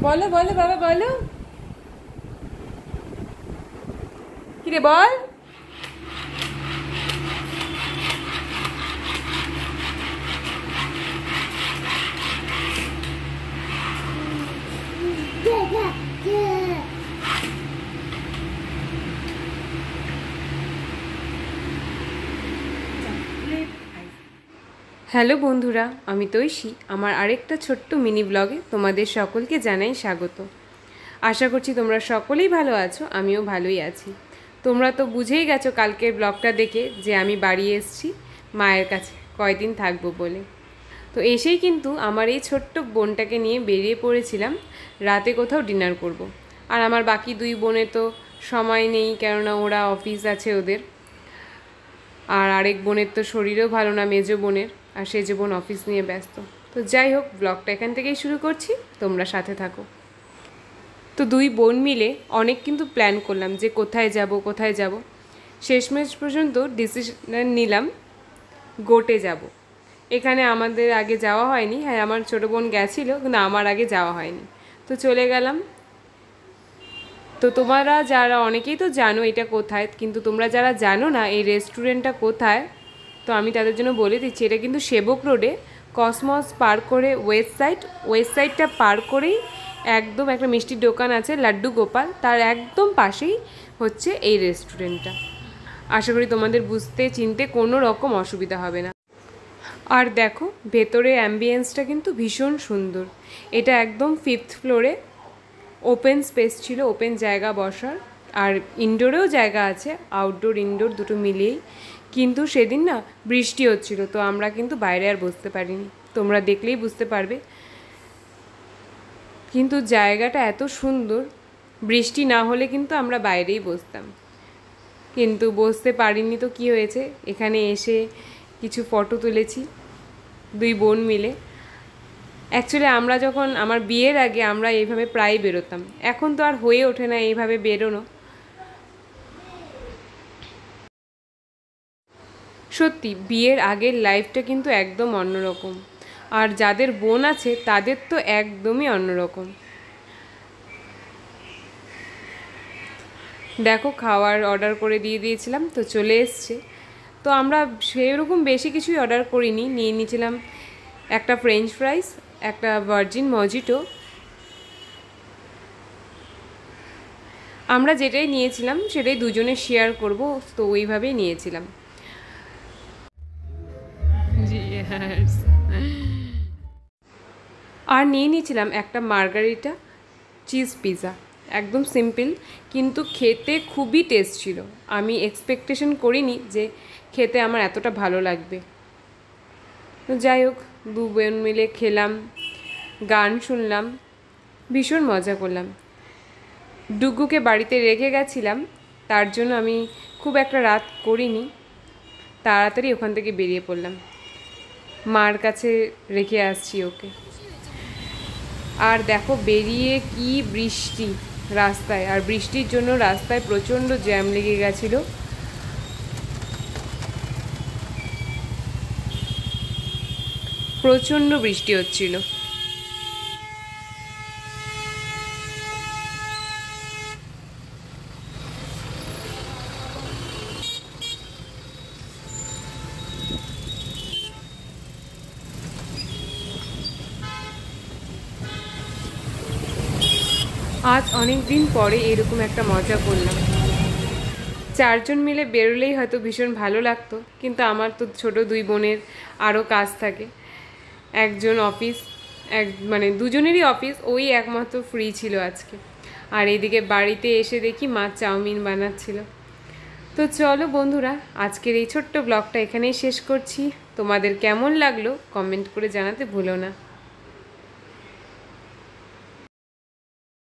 বলো বলো বাবা বলো, কিরে বল। হ্যালো বন্ধুরা, আমি তৈশী। আমার আরেকটা ছোট্ট মিনি ব্লগে তোমাদের সকলকে জানাই স্বাগত। আশা করছি তোমরা সকলেই ভালো আছো, আমিও ভালোই আছি। তোমরা তো বুঝেই গেছো কালকের ব্লগটা দেখে যে আমি বাড়ি এসেছি মায়ের কাছে কয়দিন থাকবো বলে। তো এসেই কিন্তু আমার এই ছোট্ট বোনটাকে নিয়ে বেরিয়ে পড়েছিলাম রাতে কোথাও ডিনার করব। আর আমার বাকি দুই বোনের তো সময় নেই, কেননা ওরা অফিস আছে ওদের। আর আরেক বোনের তো শরীরও ভালো না, মেজো বোনের, আর সেজো বোন অফিস নিয়ে ব্যস্ত। তো যাই হোক, ব্লগটা এখান থেকেই শুরু করছি, তোমরা সাথে থাকো। তো দুই বোন মিলে অনেক কিন্তু প্ল্যান করলাম যে কোথায় যাব। শেষমেশ পর্যন্ত ডিসিশন নিলাম গোটে যাব। এখানে আমাদের আগে যাওয়া হয়নি, হ্যাঁ আমার ছোটো বোন গেছিলো কিন্তু আমার আগে যাওয়া হয়নি, তো চলে গেলাম। তো তোমরা যারা অনেকেই তো জানো এটা কোথায়, কিন্তু তোমরা যারা জানো না এই রেস্টুরেন্টটা কোথায়, তো আমি তাদের জন্য বলে দিচ্ছি। এটা কিন্তু সেবক রোডে কসমস পার করে ওয়েস্ট সাইডটা পার করেই একদম একটা মিষ্টির দোকান আছে লাড্ডু গোপাল, তার একদম পাশেই হচ্ছে এই রেস্টুরেন্টটা। আশা করি তোমাদের বুঝতে চিনতে কোনো রকম অসুবিধা হবে না। আর দেখো ভেতরে অ্যাম্বিয়েন্সটা কিন্তু ভীষণ সুন্দর। এটা একদম 5th ফ্লোরে ওপেন স্পেস ছিল, ওপেন জায়গা বসার। আর ইনডোরেও জায়গা আছে, আউটডোর ইনডোর দুটো মিলিয়েই। কিন্তু সেদিন না বৃষ্টি হচ্ছিল, তো আমরা কিন্তু বাইরে আর বসতে পারিনি, তোমরা দেখলেই বুঝতে পারবে। কিন্তু জায়গাটা এত সুন্দর, বৃষ্টি না হলে কিন্তু আমরা বাইরেই বসতাম, কিন্তু বসতে পারিনি। তো কি হয়েছে, এখানে এসে কিছু ফটো তুলেছি দুই বোন মিলে। অ্যাকচুয়ালি আমরা যখন আমার বিয়ের আগে আমরা এইভাবে প্রায় বেরোতাম, এখন তো আর হয়ে ওঠে না এইভাবে বেরোনো। সত্যি বিয়ের আগের লাইফটা কিন্তু একদম অন্যরকম, আর যাদের বোন আছে তাদের তো একদমই অন্যরকম। দেখো খাওয়ার অর্ডার করে দিয়েছিলাম, তো চলে এসছে। তো আমরা সেরকম বেশি কিছুই অর্ডার করিনি, নিয়ে নিয়েছিলাম একটা ফ্রেঞ্চ ফ্রাইস, একটা ভার্জিন মজিটো। আমরা যেটাই নিয়েছিলাম সেটাই দুজনে শেয়ার করব, তো ওইভাবেই নিয়েছিলাম। আর নিয়ে নিয়েছিলাম একটা মার্গারিটা চিজ পিৎজা, একদম সিম্পল কিন্তু খেতে খুবই টেস্ট ছিল। আমি এক্সপেকটেশন করিনি যে খেতে আমার এতটা ভালো লাগবে। তো যাই হোক, দু বোন মিলে খেলাম, গান শুনলাম, ভীষণ মজা করলাম। ডুগুকে বাড়িতে রেখে গেছিলাম, তার জন্য আমি খুব একটা রাত করিনি, তাড়াতাড়ি ওখান থেকে বেরিয়ে পড়লাম, মার কাছে রেখে আসছি ওকে। আর দেখো বেরিয়ে কি বৃষ্টি রাস্তায়, আর বৃষ্টির জন্য রাস্তায় প্রচণ্ড জ্যাম লেগে গেছিল। প্রচণ্ড বৃষ্টি হচ্ছিল। আজ অনেক দিন পরে এরকম একটা মজা করলাম। চারজন মিলে বেরোলেই হয়তো ভীষণ ভালো লাগতো, কিন্তু আমার তো ছোটো দুই বোনের আরও কাজ থাকে, একজন অফিস, মানে দুজনেরই অফিস, ওই একমাত্র ফ্রি ছিল আজকে। আর এদিকে বাড়িতে এসে দেখি মা চাউমিন বানাচ্ছিল। তো চলো বন্ধুরা, আজকের এই ছোট্ট ব্লগটা এখানেই শেষ করছি। তোমাদের কেমন লাগলো কমেন্ট করে জানাতে ভুলো না।